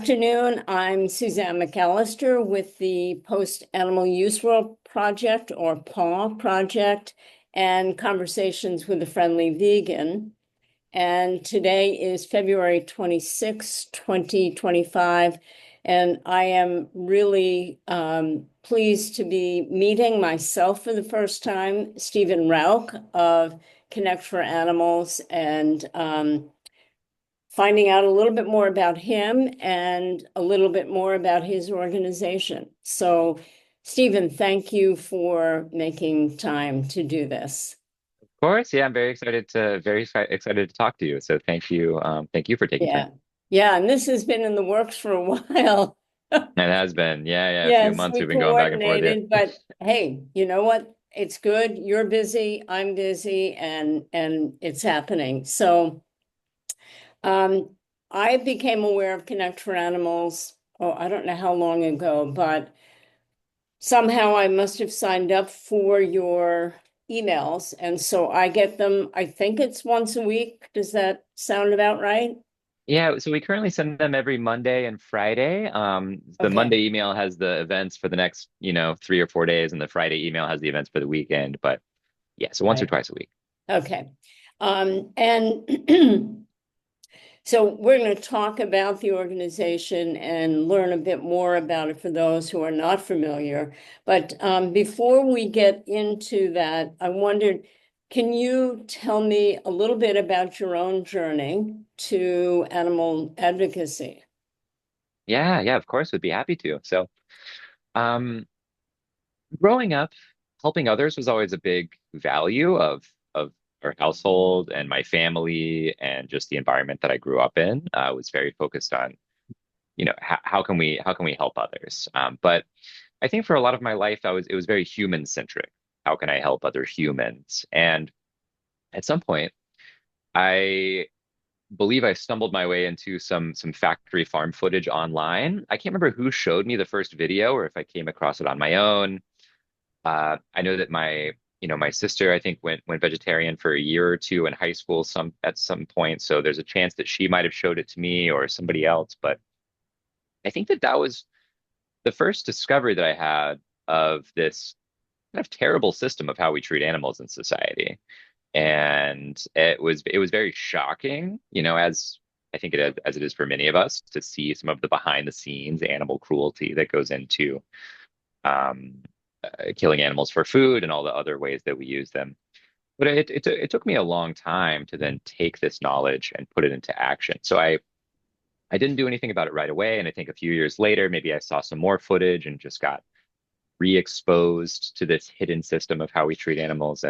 afternoon. I'm Suzanne McAllister with the Post Animal Use World Project, or PAW Project, and Conversations with a Friendly Vegan. And today is February 26, 2025. And I am really pleased to be meeting myself for the first time, Steven Rouk of Connect for Animals, and finding out a little bit more about him and a little bit more about his organization. So, Steven, thank you for making time to do this. Of course, yeah, I'm excited to talk to you. So thank you for taking time. Yeah. Yeah, and this has been in the works for a while. It has been, yeah, a few Yes, months we we've been going back and forth. Yeah, coordinated, but hey, you know what? It's good. You're busy, I'm busy, and it's happening. So, um, I became aware of Connect for Animals, oh, I don't know how long ago, but somehow I must have signed up for your emails, and so I get them, I think it's once a week. Does that sound about right? yeah. So we currently send them every Monday and Friday. The Okay, Monday email has the events for the next, 3 or 4 days, and the Friday email has the events for the weekend. But yeah, so once or right. twice a week. Okay. And so we're going to talk about the organization and learn a bit more about it for those who are not familiar. But before we get into that, I wondered, can you tell me a little bit about your own journey to animal advocacy? Yeah, of course, would be happy to. So, um, growing up, helping others was always a big value of our household and my family and just the environment that I grew up in. Was very focused on, how can we help others? But I think for a lot of my life, it was very human centric. How can I help other humans? And at some point, I believe I stumbled my way into some factory farm footage online. I can't remember who showed me the first video or if I came across it on my own. I know that my sister, I think, went vegetarian for a year or two in high school at some point. So there's a chance that she might have showed it to me or somebody else. But I think that was the first discovery that I had of this kind of terrible system of how we treat animals in society. And it was very shocking, as I think as it is for many of us, to see some of the behind the scenes animal cruelty that goes into um, killing animals for food and all the other ways that we use them. But it took me a long time to then take this knowledge and put it into action. So I didn't do anything about it right away, and I think a few years later, maybe I saw some more footage and just got re-exposed to this hidden system of how we treat animals.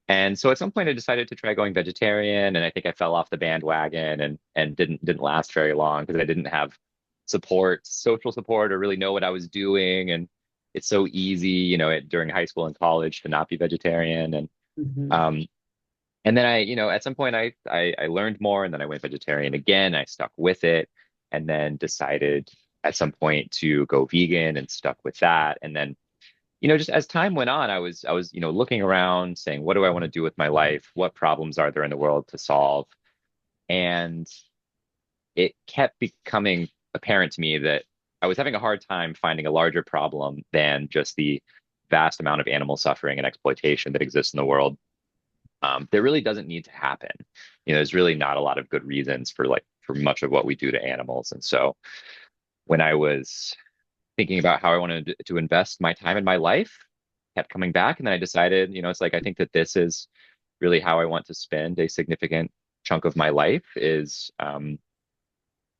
And so at some point I decided to try going vegetarian, and I think I fell off the bandwagon and didn't last very long because I didn't have social support, or really know what I was doing. And it's so easy, during high school and college to not be vegetarian. Mhm. Um, and then at some point I learned more, and then I went vegetarian again. I stuck with it, and then decided at some point to go vegan and stuck with that. And then just as time went on, I was looking around saying, what do I want to do with my life? What problems are there in the world to solve? And it kept becoming apparent to me that I was having a hard time finding a larger problem than just the vast amount of animal suffering and exploitation that exists in the world. That really doesn't need to happen. There's really not a lot of good reasons for much of what we do to animals. And so when I was thinking about how I wanted to invest my time in my life, kept coming back. And then I decided, it's like, I think that this is really how I want to spend a significant chunk of my life is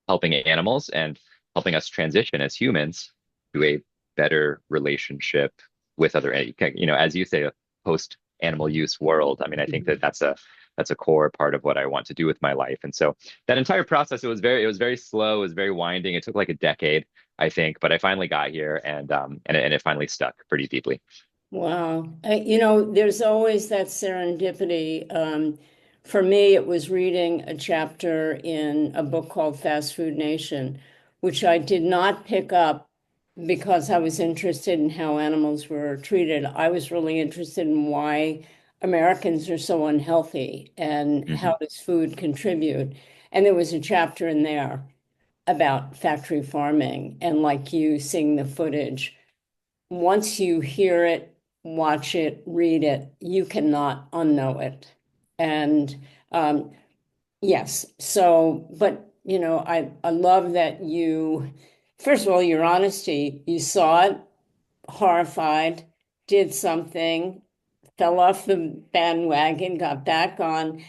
helping animals and helping us transition as humans to a better relationship with other, as you say, a post animal use world. I mean, I think that that's a core part of what I want to do with my life. And so that entire process, it was very slow, it was very winding. It took like a decade, I think, but I finally got here, and it finally stuck pretty deeply. Wow. There's always that serendipity. For me, it was reading a chapter in a book called Fast Food Nation, which I did not pick up because I was interested in how animals were treated. I was really interested in why Americans are so unhealthy and Hmm. how does food contribute. And there was a chapter in there about factory farming and like you seeing the footage, once you hear it, watch it, read it, you cannot unknow it. And yes, so, but I love that you, first of all, your honesty, you saw it, horrified, did something, fell off the bandwagon, got back on,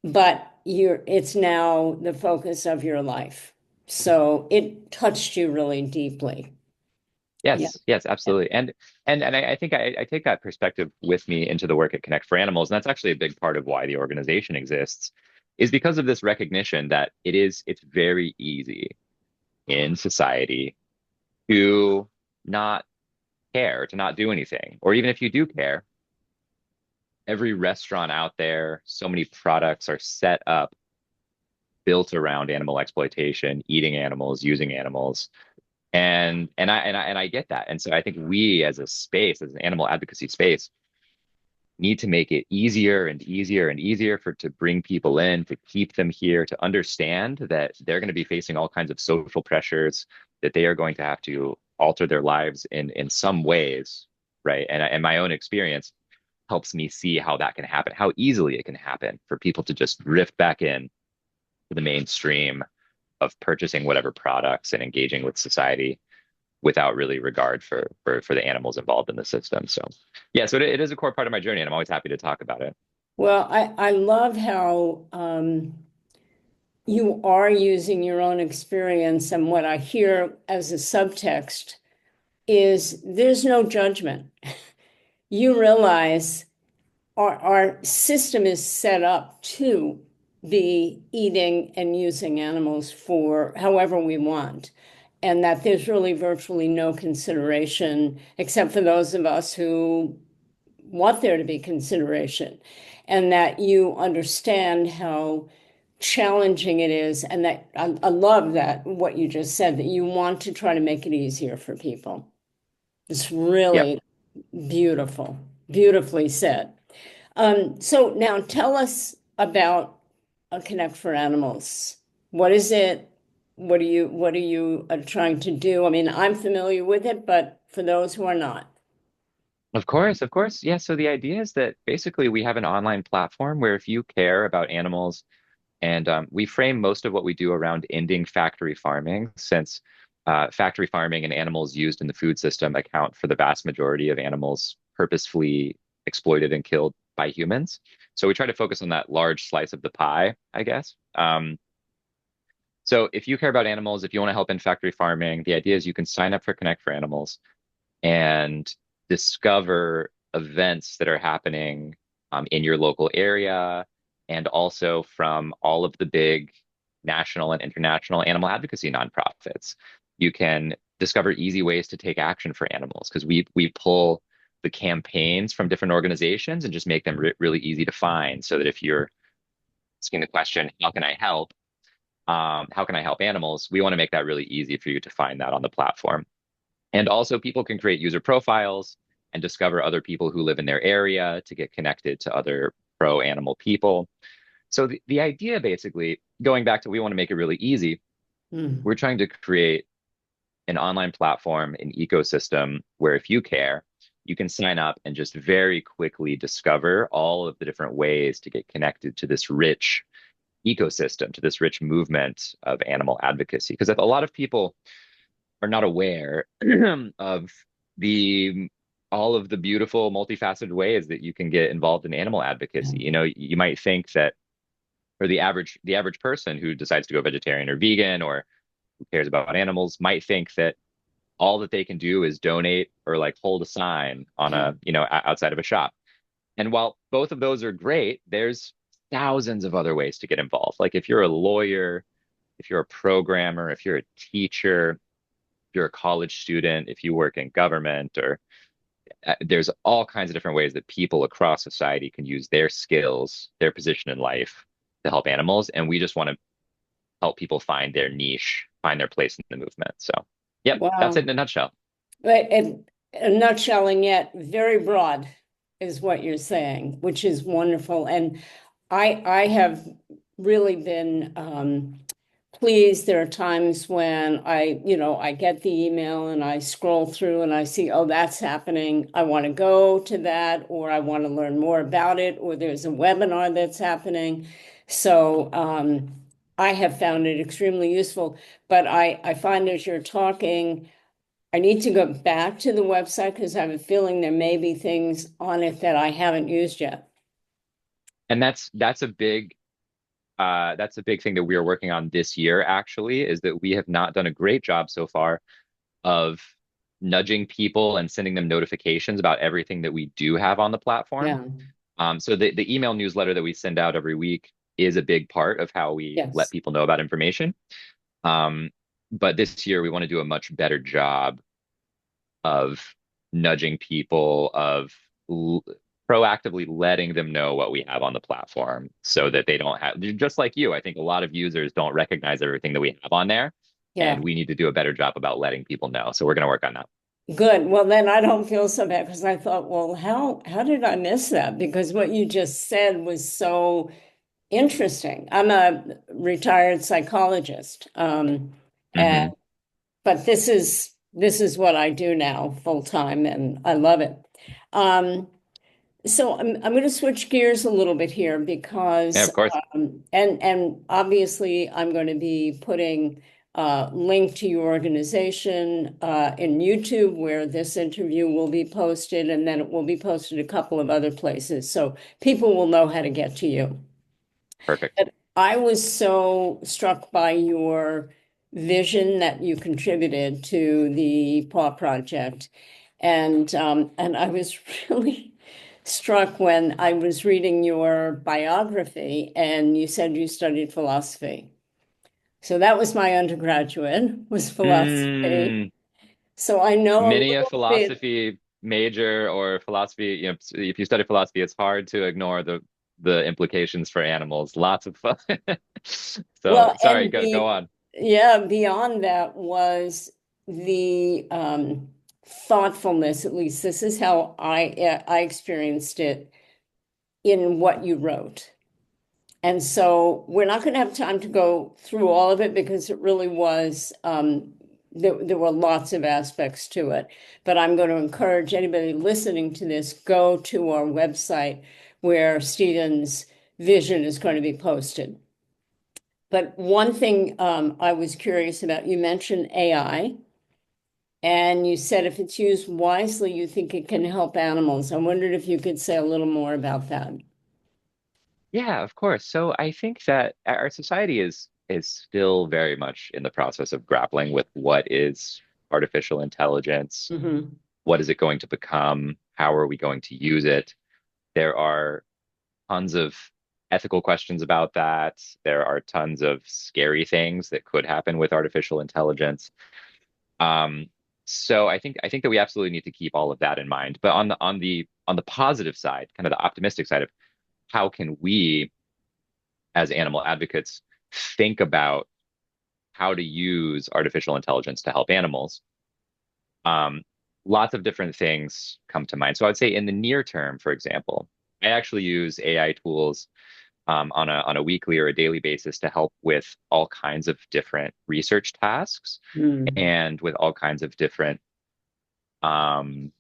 but it's now the focus of your life. So it touched you really deeply. Yeah. Yes, yes, absolutely. And I think I take that perspective with me into the work at Connect for Animals, and that's actually a big part of why the organization exists, is because of this recognition that it's very easy in society to not care, to not do anything. Or even if you do care, every restaurant out there, so many products are set up, built around animal exploitation, eating animals, using animals. And I get that. And so I think we as a space, as an animal advocacy space, need to make it easier and easier and easier to bring people in, to keep them here, to understand that they're going to be facing all kinds of social pressures, that they are going to have to alter their lives in some ways, right? And my own experience helps me see how that can happen, how easily it can happen for people to just drift back in to the mainstream of purchasing whatever products and engaging with society without really regard for the animals involved in the system. So yeah, so it is a core part of my journey, and I'm always happy to talk about it. Well, I love how you are using your own experience. And what I hear as a subtext is there's no judgment. You realize our system is set up to be eating and using animals for however we want, and that there's really virtually no consideration except for those of us who want there to be consideration, and that you understand how challenging it is, and that I love that what you just said, that you want to try to make it easier for people. It's Yeah, really beautiful, beautifully said. So now tell us about a Connect for Animals. What is it? What are you trying to do? I mean, I'm familiar with it, but for those who are not. of course, of course. Yeah, so the idea is that basically we have an online platform where if you care about animals, and we frame most of what we do around ending factory farming, since factory farming and animals used in the food system account for the vast majority of animals purposefully exploited and killed by humans. So we try to focus on that large slice of the pie, I guess. So if you care about animals, if you want to help in factory farming, the idea is you can sign up for Connect for Animals and discover events that are happening in your local area, and also from all of the big national and international animal advocacy nonprofits. You can discover easy ways to take action for animals because we pull the campaigns from different organizations and just make them really easy to find, so that if you're asking the question, how can I help? How can I help animals? We want to make that really easy for you to find that on the platform. And also, people can create user profiles and discover other people who live in their area to get connected to other pro animal people. So, the idea basically, going back to we want to make it really easy, Mm. we're trying to create an online platform, an ecosystem where if you care, you can sign up and just very quickly discover all of the different ways to get connected to this rich ecosystem, to this rich movement of animal advocacy. Because a lot of people are not aware of the all of the beautiful multifaceted ways that you can get involved in animal advocacy. You know, you might think that or the average person who decides to go vegetarian or vegan or who cares about animals might think that all that they can do is donate or like hold a sign on a, outside of a shop. And while both of those are great, there's thousands of other ways to get involved. Like if you're a lawyer, if you're a programmer, if you're a teacher, if you're a college student, if you work in government, or there's all kinds of different ways that people across society can use their skills, their position in life to help animals. And we just want to help people find their niche, find their place in the movement. So, yep, that's it Wow. in a nutshell. But in a nutshell, and yet very broad is what you're saying, which is wonderful. And I have really been pleased. There are times when I get the email and I scroll through and I see, oh, that's happening. I want to go to that, or I want to learn more about it, or there's a webinar that's happening. So I have found it extremely useful. But I find as you're talking, I need to go back to the website because I have a feeling there may be things on it that I haven't used yet. And that's a big thing that we are working on this year, actually, is that we have not done a great job so far of nudging people and sending them notifications about everything that we do have on the platform. Yeah. So the email newsletter that we send out every week is a big part of how we let Yes. people know about information. Um, but this year we want to do a much better job of nudging people, of l proactively letting them know what we have on the platform so that they don't have, just like you, I think a lot of users don't recognize everything that we have on there, Yeah. and we need to do a better job about letting people know. So we're going to work on that. Good. Well, then I don't feel so bad because I thought, well, how did I miss that? Because what you just said was so interesting. I'm a retired psychologist, and Hmm. but this is what I do now full time, and I love it. Um, So I'm going to switch gears a little bit here Yeah, because of course. and obviously I'm going to be putting link to your organization in YouTube where this interview will be posted, and then it will be posted a couple of other places so people will know how to get to you. Perfect. But I was so struck by your vision that you contributed to the Paw Project, and I was really struck when I was reading your biography and you said you studied philosophy. So that was my undergraduate, was philosophy. Mm, So I know a many a little bit. philosophy major or philosophy, if you study philosophy, it's hard to ignore the implications for animals. Lots of fun. So Well, sorry, go on. yeah, beyond that was the thoughtfulness, at least this is how I experienced it in what you wrote. And so we're not going to have time to go through all of it because it really was, there were lots of aspects to it. But I'm going to encourage anybody listening to this, go to our website where Stephen's vision is going to be posted. But one thing I was curious about, you mentioned AI, and you said if it's used wisely, you think it can help animals. I wondered if you could say a little more about that. Yeah, of course. So I think that our society is still very much in the process of grappling with what is artificial intelligence, Hmm. what is it going to become, how are we going to use it? There are tons of ethical questions about that. There are tons of scary things that could happen with artificial intelligence. Um, so I think that we absolutely need to keep all of that in mind. But on the positive side, kind of the optimistic side of how can we as animal advocates think about how to use artificial intelligence to help animals, um, lots of different things come to mind. So I'd say in the near term, for example, I actually use AI tools on a weekly or a daily basis to help with all kinds of different research tasks Mm. and with all kinds of different um,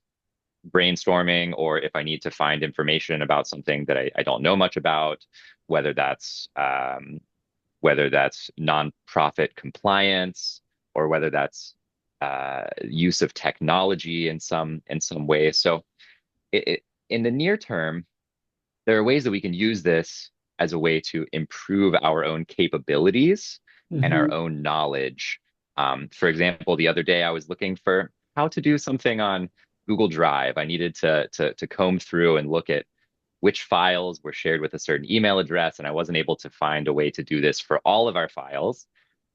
brainstorming, or if I need to find information about something that I don't know much about, whether that's whether that's nonprofit compliance or whether that's use of technology in some way. So in the near term, there are ways that we can use this as a way to improve our own capabilities and our Hmm. own knowledge. For example, the other day I was looking for how to do something on Google Drive. I needed to comb through and look at which files were shared with a certain email address, and I wasn't able to find a way to do this for all of our files.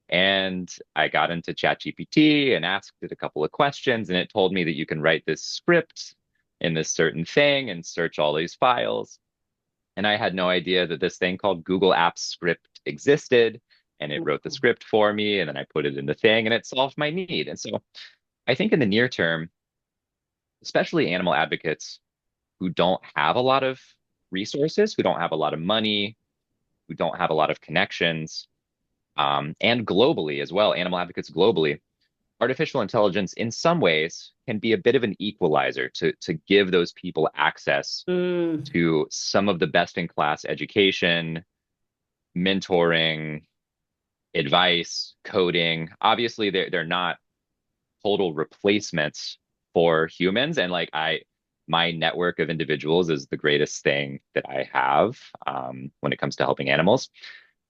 And I got into ChatGPT and asked it a couple of questions, and it told me that you can write this script in this certain thing and search all these files. And I had no idea that this thing called Google Apps Script existed. And it wrote the script for me, and then I put it in the thing, and it solved my need. And so I think in the near term, especially animal advocates who don't have a lot of resources, who don't have a lot of money, who don't have a lot of connections, and globally as well, animal advocates globally, artificial intelligence in some ways can be a bit of an equalizer to give those people access Mm, to some of the best in class education, mentoring, advice, coding. Obviously, they're not total replacements for humans. And like my network of individuals is the greatest thing that I have when it comes to helping animals.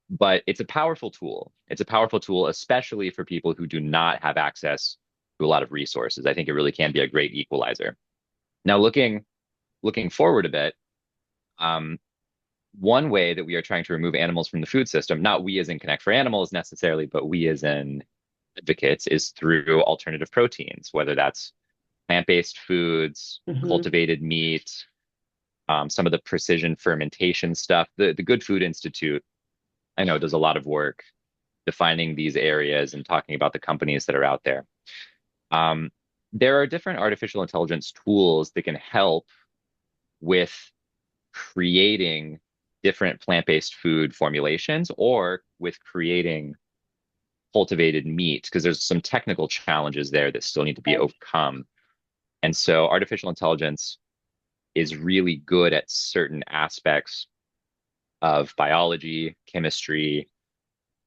But it's a powerful tool. It's a powerful tool, especially for people who do not have access to a lot of resources. I think it really can be a great equalizer. Now, looking forward a bit, um, one way that we are trying to remove animals from the food system, not we as in Connect for Animals necessarily, but we as in advocates, is through alternative proteins, whether that's plant-based foods, mhm. cultivated meat, some of the precision fermentation stuff. The Good Food Institute, I know, does a lot of work defining these areas and talking about the companies that are out there. Um, there are different artificial intelligence tools that can help with creating different plant-based food formulations or with creating cultivated meat because there's some technical challenges there that still need to be Right. overcome. And so artificial intelligence is really good at certain aspects of biology, chemistry,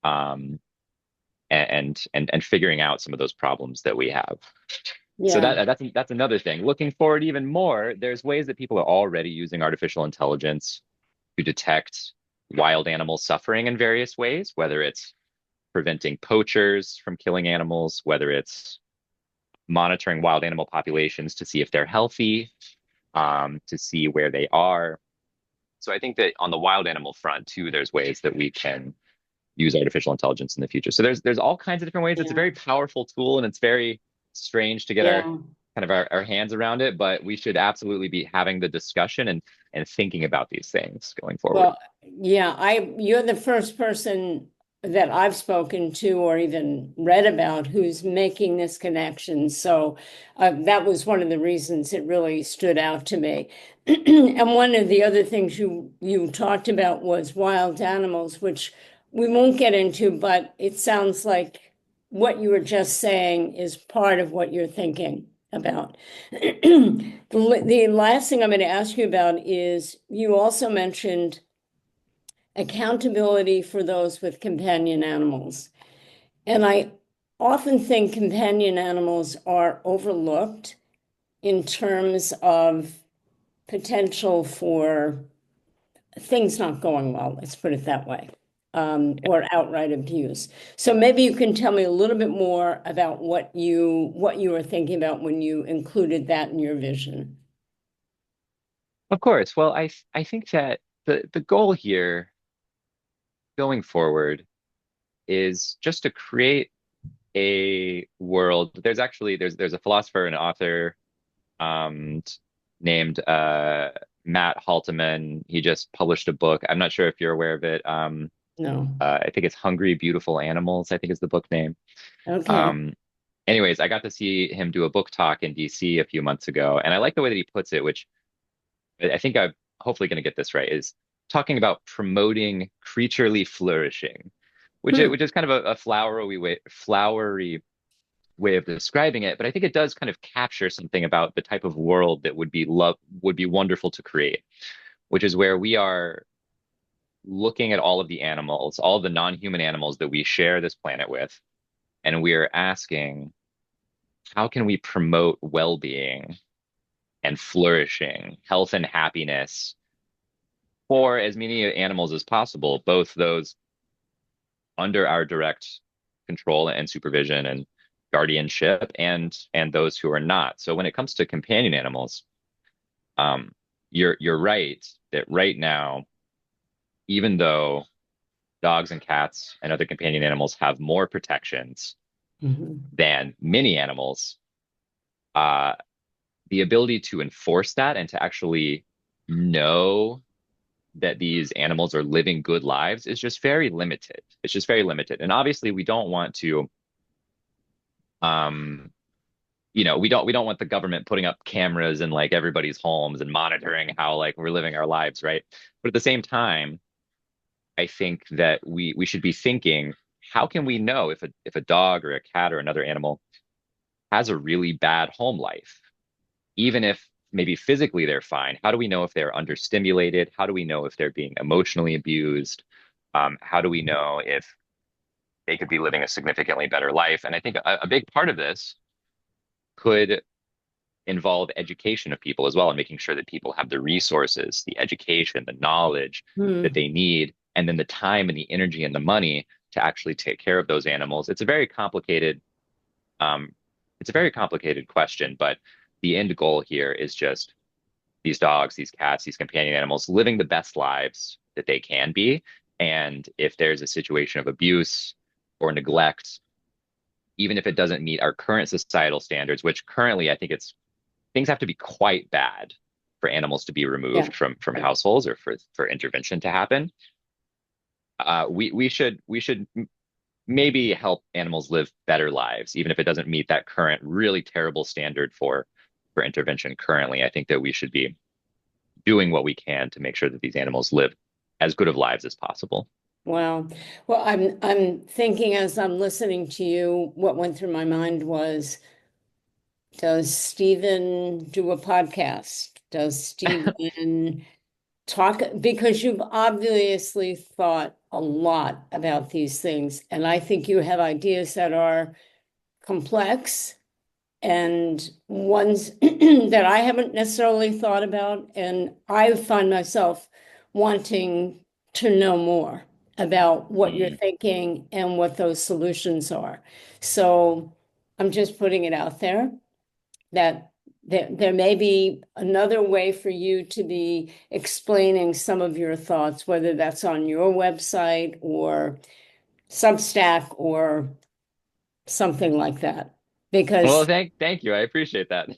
um, and figuring out some of those problems that we have. So Yeah. that's another thing. Looking forward even more, there's ways that people are already using artificial intelligence to detect wild animal suffering in various ways, whether it's preventing poachers from killing animals, whether it's monitoring wild animal populations to see if they're healthy, to see where they are. So I think that on the wild animal front too, there's ways that we can use artificial intelligence in the future. So there's all kinds of different ways. It's a Yeah. very powerful tool, and it's very strange to get our Yeah. kind of our hands around it, but we should absolutely be having the discussion and thinking about these things going forward. Well, yeah, you're the first person that I've spoken to or even read about who's making this connection. So that was one of the reasons it really stood out to me. And one of the other things you talked about was wild animals, which we won't get into, but it sounds like what you were just saying is part of what you're thinking about. The last thing I'm going to ask you about is you also mentioned accountability for those with companion animals. And I often think companion animals are overlooked in terms of potential for things not going well, let's put it that way, or outright abuse. So maybe you can tell me a little bit more about what you were thinking about when you included that in your vision. Of course. Well, I think that the goal here going forward is just to create a world. There's a philosopher and author um, named Matt Halteman. He just published a book. I'm not sure if you're aware of it. No. I think it's Hungry, Beautiful Animals, I think is the book name. Okay. Um, anyways, I got to see him do a book talk in DC a few months ago, and I like the way that he puts it, which I think I'm hopefully going to get this right, is talking about promoting creaturely flourishing, Hmm. which is kind of a flowery way of describing it, but I think it does kind of capture something about the type of world that would be wonderful to create, which is where we are looking at all of the animals, all of the non-human animals that we share this planet with, and we are asking, how can we promote well-being and flourishing, health and happiness for as many animals as possible, both those under our direct control and supervision and guardianship and those who are not. So when it comes to companion animals, um, you're right that right now, even though dogs and cats and other companion animals have more protections Mhm. than many animals, uh, the ability to enforce that and to actually know that these animals are living good lives is just very limited. It's just very limited. And obviously we don't want to um we don't want the government putting up cameras in like everybody's homes and monitoring how like we're living our lives, right? But at the same time, I think that we should be thinking how can we know if a dog or a cat or another animal has a really bad home life? Even if maybe physically they're fine, how do we know if they're understimulated? How do we know if they're being emotionally abused? How do we know if they could be living a significantly better life? And I think a big part of this could involve education of people as well, and making sure that people have the resources, the education, the knowledge that Hmm. they need, and then the time and the energy and the money to actually take care of those animals. Um, it's a very complicated question, but the end goal here is just these dogs, these cats, these companion animals living the best lives that they can be. And if there's a situation of abuse or neglect, even if it doesn't meet our current societal standards, which currently I think it's things have to be quite bad for animals to be Yeah. removed from households or for intervention to happen. We should maybe help animals live better lives, even if it doesn't meet that current really terrible standard for intervention currently. I think that we should be doing what we can to make sure that these animals live as good of lives as possible. Wow. Well, I'm thinking as I'm listening to you, what went through my mind was, does Stephen do a podcast? Does Stephen talk? Because you've obviously thought a lot about these things, and I think you have ideas that are complex and ones that I haven't necessarily thought about. And I find myself wanting to know more about what you're Mm. thinking and what those solutions are. So I'm just putting it out there that there may be another way for you to be explaining some of your thoughts, whether that's on your website or Substack or something like that. Well, Because thank you. I appreciate that.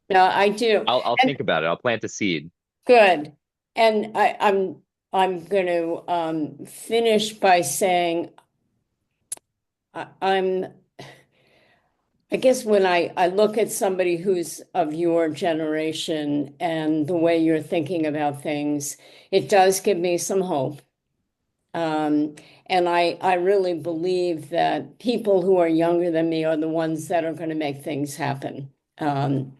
no, I do. I'll And think about it. I'll plant a seed. good. And I'm going to finish by saying I'm I guess when I look at somebody who's of your generation and the way you're thinking about things, it does give me some hope. Um, and I really believe that people who are younger than me are the ones that are going to make things happen. I'm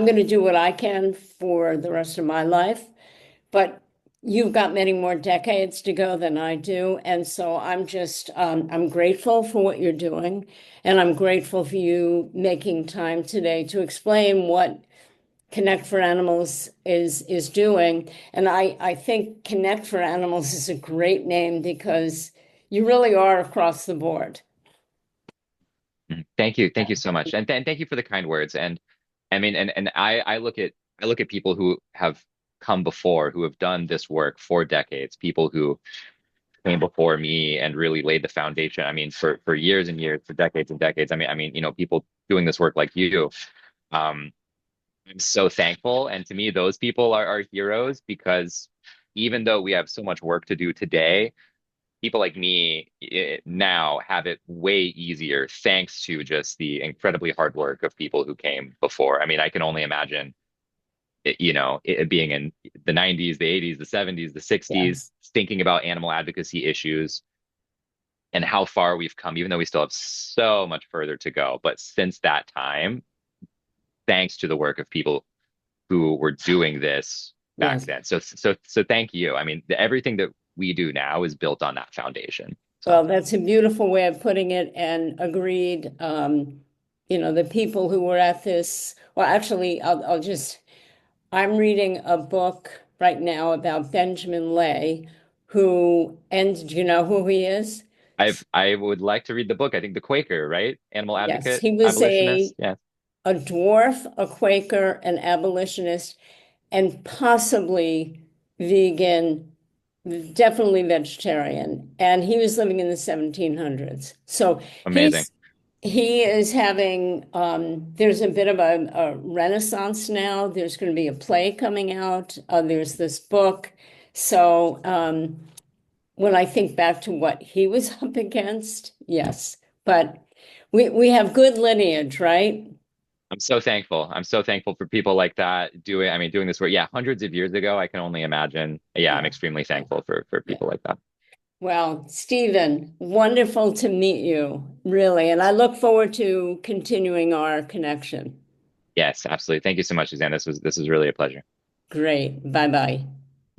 going to do what I can for the rest of my life, but you've got many more decades to go than I do. And so I'm grateful for what you're doing. And I'm grateful for you making time today to explain what Connect for Animals is doing. And I think Connect for Animals is a great name because you really are across the board. Mhm. Thank you so much, and thank you for the kind words. And I mean, and I look at people who have come before, who have done this work for decades, people who came before me and really laid the foundation. I mean, for years and years, for decades and decades. You know, people doing this work like you. Um, I'm so thankful, and to me, those people are heroes because even though we have so much work to do today, people like me now have it way easier thanks to just the incredibly hard work of people who came before. I mean, I can only imagine it being in the 90s, the 80s, the 70s, the 60s, Yes. thinking about animal advocacy issues and how far we've come, even though we still have so much further to go. But since that time, thanks to the work of people who were doing this back Yes. then. So thank you. I mean, everything that we do now is built on that foundation. So. Well, that's a beautiful way of putting it and agreed. The people who were at this, well, actually, I'm reading a book right now about Benjamin Lay, and do you know who he is? I would like to read the book. I think the Quaker, right? Animal Yes, advocate, he was abolitionist. Yeah, a dwarf, a Quaker, an abolitionist, and possibly vegan, definitely vegetarian. And he was living in the 1700s. So amazing. he's he is having there's a bit of a renaissance now. There's going to be a play coming out. There's this book. So when I think back to what he was up against, yes. But we have good lineage, right? I'm so thankful. I'm so thankful for people like that doing this work. Yeah, hundreds of years ago, I can only imagine. Yeah, I'm Yeah. extremely Yeah. thankful for Yeah. people like that. Well, Stephen, wonderful to meet you, really. And I look forward to continuing our connection. Yes, absolutely. Thank you so much, Suzanne. This was really a pleasure. Great. Bye bye.